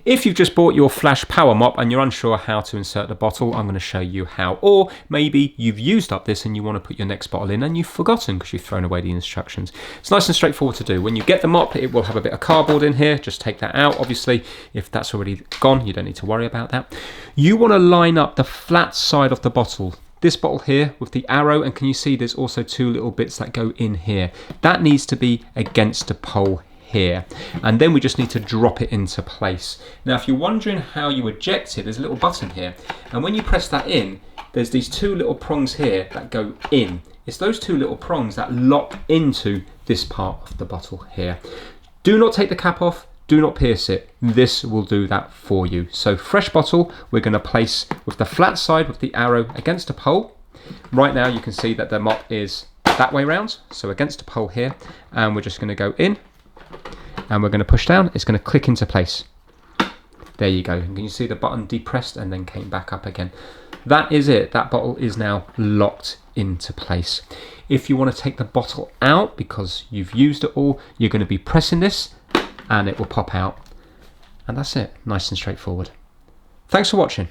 If you've just bought your Flash Power Mop and you're unsure how to insert the bottle, I'm going to show you how. Or maybe you've used up this and you want to put your next bottle in and you've forgotten because you've thrown away the instructions. It's nice and straightforward to do. When you get the mop, it will have a bit of cardboard in here. Just take that out. Obviously, if that's already gone, you don't need to worry about that. You want to line up the flat side of the bottle. This bottle here with the arrow, and can you see there's also two little bits that go in here? That needs to be against the pole here, and then we just need to drop it into place. Now if you're wondering how you eject it, there's a little button here, and when you press that in, there's these two little prongs here that go in. It's those two little prongs that lock into this part of the bottle here. Do not take the cap off, do not pierce it. This will do that for you. So fresh bottle, we're going to place with the flat side with the arrow against a pole. Right now you can see that the mop is that way round, so against a pole here, and we're just going to go in and we're going to push down. It's going to click into place. There you go. And can you see the button depressed and then came back up again? That is it. That bottle is now locked into place. If you want to take the bottle out because you've used it all, you're going to be pressing this and it will pop out. And that's it. Nice and straightforward. Thanks for watching.